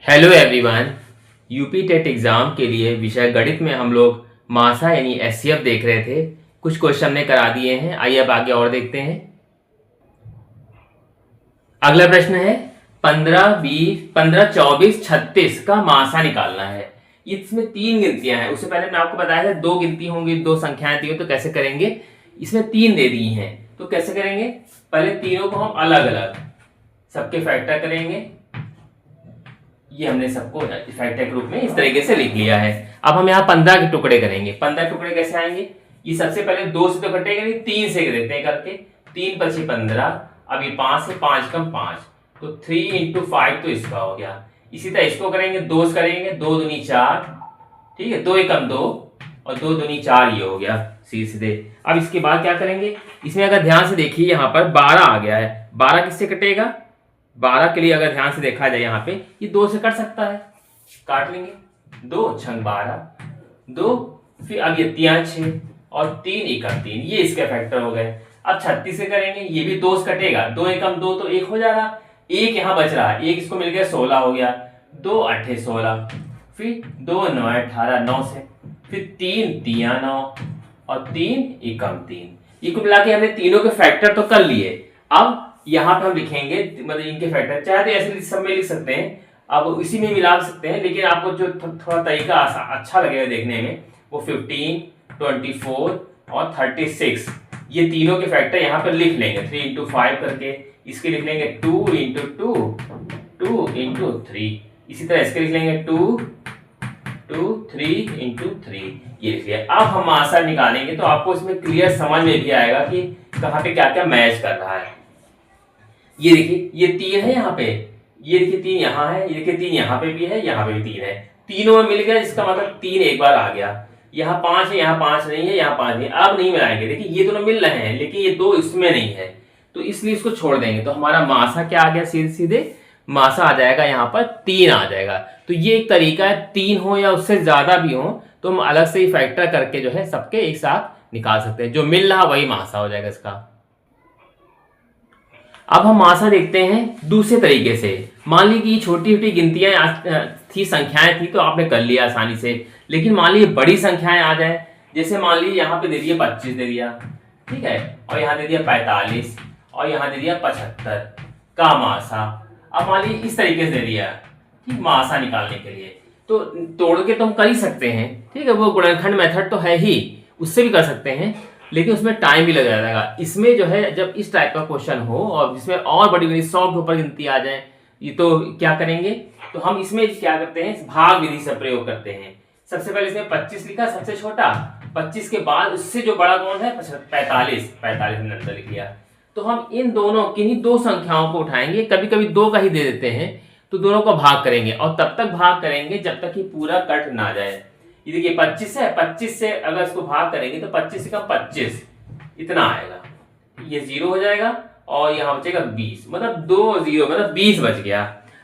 Hello everyone. UP TET exam के लिए विषय गणित में हम लोग मासा यानी एचसीएफ देख रहे थे। कुछ क्वेश्चन हमने करा दिए हैं। आइए अब आगे और देखते हैं। अगला प्रश्न है 15, 20, 15, 24, 36 का मासा निकालना है। इसमें तीन गिनतियां हैं। उससे पहले मैं आपको बताया था दो गिनती होंगी, दो संख्याएं दी हो तो कैसे करेंगे। इसमें तीन दे दी हैं तो कैसे करेंगे। पहले तीनों को हम अलग अलग सबके फैक्टर करेंगे। ये हमने सबको फैक्टर के रूप में इस तरीके से लिख लिया है। अब हम यहाँ 15 के टुकड़े करेंगे। 15 टुकड़े कैसे आएंगे। ये सबसे पहले 2 से तो कटेगा नहीं, 3 से देते हैं करके। 3 पची 15। अब ये 5 से 5 कम 5 तो 3 इंटू 5 तो इसका हो गया। इसी तरह इसको करेंगे, 2 से करेंगे, 2 दूनी 4, ठीक है, 2 एकम 2 और 2 दूनी 4 ये हो गया सीधे। अब इसके बाद क्या करेंगे। इसमें अगर ध्यान से देखिए यहाँ पर 12 आ गया है। 12 किससे कटेगा। 12 के लिए अगर ध्यान से देखा जाए यहाँ पे ये 2 से कट सकता है, काट लेंगे। 2 छंग 12, 2 फिर अब ये 3 6 और 3 एकम 3, ये इसके फैक्टर हो गए। अब 36 से करेंगे, ये भी 2 से कटेगा। 2 एकम 2 तो 1 हो जाएगा, 1 यहाँ बच रहा है, 1 इसको मिल गया 16 हो गया। 2 8 16, फिर 2 9 18, 9 से फिर 3 3 9 और 3 एकम 3। ये कुल मिला के हमने तीनों के फैक्टर तो कर लिए। अब यहाँ पे हम लिखेंगे मतलब इनके फैक्टर, चाहे तो ऐसे सब में लिख सकते हैं, अब इसी में मिला सकते हैं, लेकिन आपको जो थोड़ा तरीका अच्छा लगेगा देखने में वो 15, 24 और 36 ये तीनों के फैक्टर यहाँ पर लिख लेंगे। 3 इंटू 5 करके इसके लिख लेंगे 2 इंटू 2, 2 इंटू 3। इसी तरह इसके लिख लेंगे 2 2 3 इंटू 3, ये लिख लिया। अब हम आंसर निकालेंगे तो आपको इसमें क्लियर समझ में भी आएगा कि कहाँ पे क्या क्या मैच कर रहा है। ये देखिए ये 3 है यहाँ पे, ये देखिए 3 यहाँ है, ये देखिए 3 यहाँ पे भी है, यहाँ पे भी 3 है, तीनों में मिल गया, इसका मतलब 3 एक बार आ गया। यहाँ 5 है, यहाँ 5 नहीं है, यहाँ 5 नहीं, अब नहीं मिलाएंगे। देखिए ये दोनों मिल रहे हैं लेकिन ये 2 इसमें नहीं है तो इसलिए इसको छोड़ देंगे। तो हमारा मासा क्या आ गया, सीधे सीधे मासा आ जाएगा यहाँ पर 3 आ जाएगा। तो ये एक तरीका है, 3 हो या उससे ज्यादा भी हो तो हम अलग से ही फैक्टर करके जो है सबके एक साथ निकाल सकते हैं। जो मिल रहा वही मासा हो जाएगा इसका। अब हम मासा देखते हैं दूसरे तरीके से। मान ली कि छोटी छोटी गिनतियां थी, संख्याएं थी तो आपने कर लिया आसानी से, लेकिन मान ली बड़ी संख्याएं आ जाए, जैसे मान ली यहाँ पे दे दिया 25 दे दिया, ठीक है, और यहाँ दे दिया 45 और यहाँ दे दिया 75 का मासा। अब मान ली इस तरीके से दे दिया, ठीक, मासा निकालने के लिए तो तोड़ के तो हम कर ही सकते हैं, ठीक है, वो गुणनखंड मेथड तो है ही, उससे भी कर सकते हैं, लेकिन उसमें टाइम भी लग जाएगा। इसमें जो है जब इस टाइप का क्वेश्चन हो और जिसमें और बड़ी बड़ी 100 के ऊपर गिनती आ जाए, ये तो क्या करेंगे, तो हम इसमें क्या करते हैं, भाग विधि से प्रयोग करते हैं। सबसे पहले इसमें 25 लिखा सबसे छोटा, 25 के बाद उससे जो बड़ा कौन है 45, 45 हमने अंदर लिख लिया। तो हम इन दोनों किन्हीं दो संख्याओं को उठाएंगे, कभी कभी 2 का ही दे देते हैं, तो दोनों को भाग करेंगे और तब तक भाग करेंगे जब तक कि पूरा कट ना जाए। ये देखिए 25 है, 25 से अगर इसको भाग करेंगे तो 25 से कम 25 इतना आएगा, ये 0 हो जाएगा और यहाँ बचेगा 20, मतलब 2 0 मतलब 20 बच गया।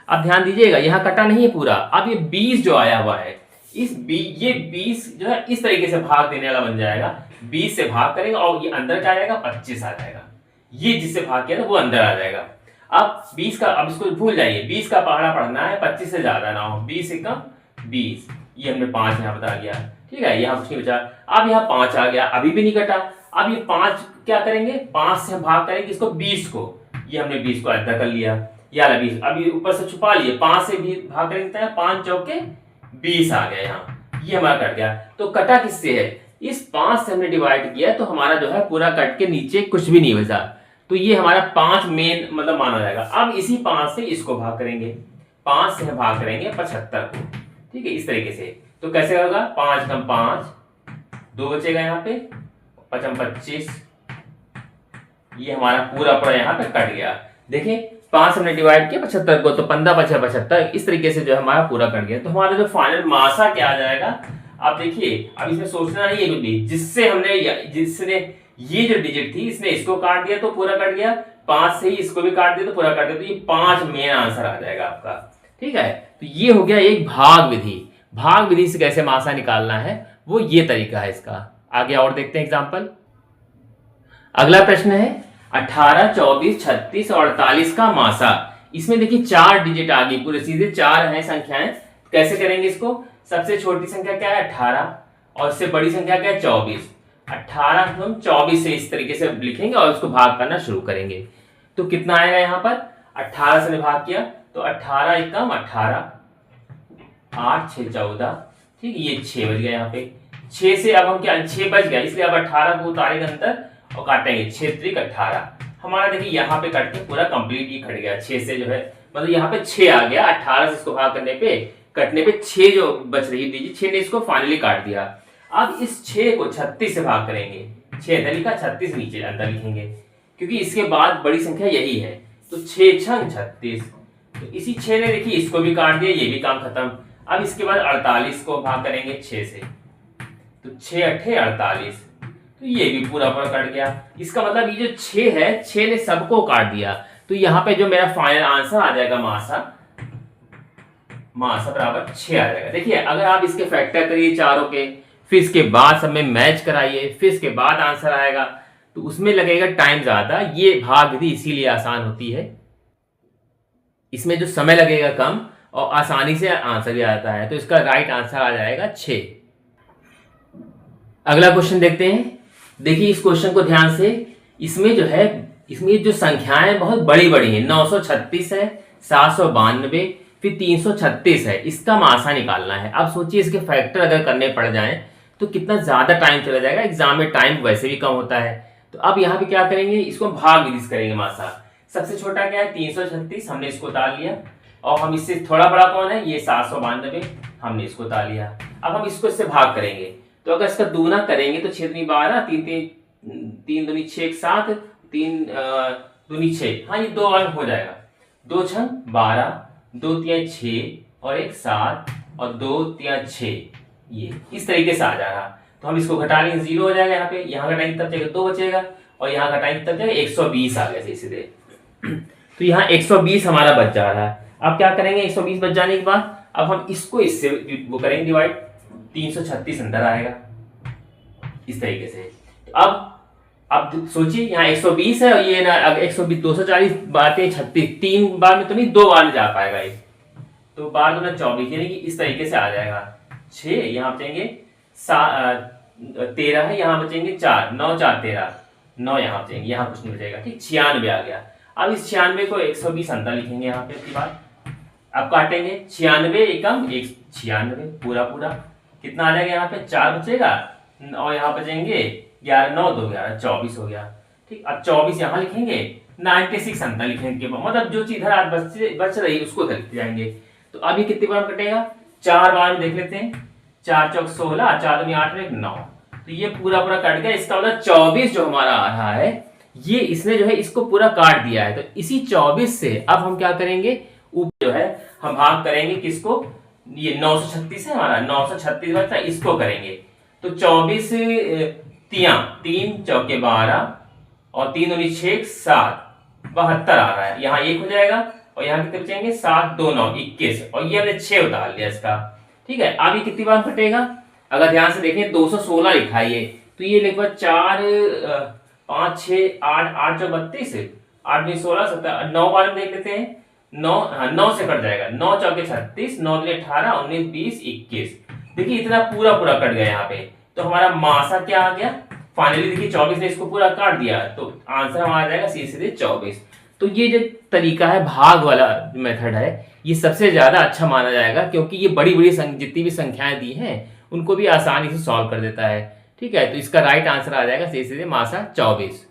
अब ध्यान दीजिएगा यहाँ कटा नहीं है पूरा, अब ये 20 जो आया हुआ है ये 20 जो है इस तरीके से भाग देने वाला बन जाएगा। 20 से भाग करेंगे और ये अंदर क्या आ जाएगा 25 आ जाएगा, ये जिससे भाग किया था वो अंदर आ जाएगा। अब 20 का, अब इसको भूल जाइए, 20 का पहाड़ा पढ़ना है, 25 से ज्यादा ना हो, 20 से कम 20, ये हमने 5 यहाँ बता दिया, ठीक है, यहाँ कुछ नहीं बचा। अब यहाँ 5 आ गया, अभी भी नहीं कटा। अब ये 5 क्या करेंगे, 5 से हम भाग करेंगे इसको 20 को, ये हमने 20 को अंदर कर लिया, ये वाला 20 अभी ऊपर से छुपा लिए, 5 से भी भाग करेंगे 5 चौके 20 आ गया, यहाँ ये हमारा कट गया। तो कटा किससे है, इस 5 से हमने डिवाइड किया तो हमारा जो है पूरा कट के नीचे कुछ भी नहीं बचा, तो ये हमारा 5 मेन मतलब माना जाएगा। अब इसी 5 से इसको भाग करेंगे, 5 से भाग करेंगे 75 को, ठीक है, इस तरीके से। तो कैसे होगा, 5 कम 5, 2 बचेगा यहाँ पे, 5 25, ये हमारा पूरा यहाँ पे कट गया। देखिए 5 हमने डिवाइड किया 75 को तो 15 बचा 75, इस तरीके से जो है हमारा पूरा कट गया। तो हमारा जो फाइनल मासा क्या आ जाएगा, आप देखिए, अब इसमें सोचना नहीं है कुछ भी, जिसने ये जो डिजिट थी इसने इसको काट दिया तो पूरा कट गया, 5 से ही इसको भी काट दिया तो पूरा कट गया, तो ये 5 मेन आंसर आ जाएगा आपका, ठीक है। तो ये हो गया एक भाग विधि। भाग विधि से कैसे मासा निकालना है वो ये तरीका है इसका। आगे और देखते हैं एग्जांपल। अगला प्रश्न है 18, 24, 36 और 48 का मासा इसमें देखिए 4 डिजिट आ गई, पूरे सीधे 4 है संख्याएं। कैसे करेंगे इसको? सबसे छोटी संख्या क्या है 18 और इससे बड़ी संख्या क्या है 24। 18 को हम 24 से इस तरीके से लिखेंगे और उसको भाग करना शुरू करेंगे। तो कितना आएगा यहाँ पर? 18 से भाग किया तो 18 एकम 18, 8 6 14, ठीक, ये 6 बच गया यहाँ पे। 6 से अब हम क्या, 6 बच गया, इसलिए अब 18 को उतारेंगे अंदर और काटेंगे 6 त्रिक 18। हमारा देखिए यहाँ पे कट के पूरा कंप्लीट ये कट गया 6 से, जो है मतलब यहाँ पे 6 आ गया। 18 से इसको भाग करने पे, कटने पे 6 जो बच रही थी, 6 ने इसको फाइनली काट दिया। अब इस 6 को 36 से भाग करेंगे। 6 इधर लिखा, 36 नीचे अंदर लिखेंगे, क्योंकि इसके बाद बड़ी संख्या यही है। तो 6 छंग 36, तो इसी 6 ने देखिए इसको भी काट दिया, ये भी काम खत्म। अब इसके बाद 48 को भाग करेंगे 6 से, तो 6 अट्ठे 48, तो ये भी पूरा पूरा कट गया। इसका मतलब ये जो 6 है, 6 ने सबको काट दिया। तो यहाँ पे जो मेरा फाइनल आंसर आ जाएगा मासा बराबर 6 आ जाएगा। देखिए अगर आप इसके फैक्टर करिए चारों के, फिर इसके बाद सब में मैच कराइए, फिर इसके बाद आंसर आएगा, तो उसमें लगेगा टाइम ज्यादा। ये भाग विधि इसीलिए आसान होती है, इसमें जो समय लगेगा कम और आसानी से आंसर भी आता है। तो इसका राइट आंसर आ जाएगा 6। अगला क्वेश्चन देखते हैं। देखिए इस क्वेश्चन को ध्यान से, इसमें जो है, इसमें जो संख्याएं बहुत बड़ी बड़ी हैं। 936 है, 792, फिर 336 है। इसका मासा निकालना है। अब सोचिए इसके फैक्टर अगर करने पड़ जाएं तो कितना ज्यादा टाइम चला जाएगा। एग्जाम में टाइम वैसे भी कम होता है। तो अब यहाँ पे क्या करेंगे, इसको भाग विधि से करेंगे मासा। सबसे छोटा क्या है 336, हमने इसको उतार लिया, और हम इससे थोड़ा बड़ा कौन है, ये 792, हमने इसको उतार लिया। अब हम इसको इससे भाग करेंगे, तो अगर इसका दूना करेंगे तो 6 दूनी 12, 3 दूनी 6 7, 3 दूनी 6, हाँ ये 2 बार हो जाएगा। 2 छंग 12, 2 तिया 6 और 1 7 और 2 तिया 6, ये इस तरीके से आ जाएगा। तो हम इसको घटा लेंगे, 0 हो जाएगा। यहाँ पे यहाँ घटाएंगे तब जाएगा 2 बचेगा, और यहाँ घटाएंगे तब जाएगा 120 आ गया सीधे। तो यहाँ 120 हमारा बच जा रहा है। अब क्या करेंगे, 120 बच जाने के बाद अब हम इसको इससे वो करेंगे डिवाइड, 336 अंदर आएगा इस तरीके से। तो अब सोचिए यहाँ 120 है और ये ना, अब 120 240 बातें 36, 3 बार में तो नहीं, 2 बार में जा पाएगा ये। तो बार 2 24, यानी कि इस तरीके से आ जाएगा। 6 यहाँ बचेंगे, 13 है, यहाँ बचेंगे 4, 9 4 13, 9 यहाँ बचेंगे, यहाँ कुछ नहीं बचेगा, ठीक। 96 आ गया। अब इस 96 को 120 अंदर लिखेंगे यहाँ पे इसके बाद। अब काटेंगे 96 एकम 96, पूरा पूरा कितना आ जाएगा, यहाँ पे 4 बचेगा और यहाँ बचेंगे 11, 9 2 11, 24 हो गया, ठीक। अब 24 यहाँ लिखेंगे, 96 अंदर लिखेंगे, मतलब जो चीज इधर आज बच रही उसको उधर लिख जाएंगे। तो अभी कितने बार कटेगा, 4 बार में देख लेते हैं। 4 चौक 16, 4 दूनी 8 में 9, तो ये पूरा पूरा कट गया। इसका मतलब 24 जो हमारा आ रहा है, ये इसने जो है इसको पूरा काट दिया है। तो इसी 24 से अब हम क्या करेंगे, ऊपर जो है हम भाग करेंगे किसको, ये 936 है हमारा, 936 बचा, इसको करेंगे। तो 24 तिया 3 चौके 12 और 3 दूनी 6 7, 72 आ रहा है। यहाँ 1 हो जाएगा और यहाँ कितने बचेंगे, 7 2 9 21, और ये हमने 6 उतार लिया इसका, ठीक है। अब ये कितनी बार कटेगा, अगर ध्यान से देखें 216 लिखा है ये, तो ये लगभग 4 5 6 8 8 जो 32, 8 में 16 17, 9 बार में देख लेते हैं। 9 से कट जाएगा, 9 चौके 36, 9 दूनी 18 19 20 21, देखिए इतना पूरा पूरा कट गया यहाँ पे। तो हमारा मासा क्या आ गया, फाइनली देखिए 24 ने इसको पूरा काट दिया, तो आंसर हमारा आ जाएगा सीधे 24। तो ये जो तरीका है भाग वाला मेथड है, ये सबसे ज्यादा अच्छा माना जाएगा, क्योंकि ये बड़ी बड़ी जितनी भी संख्याएं दी हैं उनको भी आसानी से सॉल्व कर देता है, ठीक है। तो इसका राइट आंसर आ जाएगा सीधे मासा 24।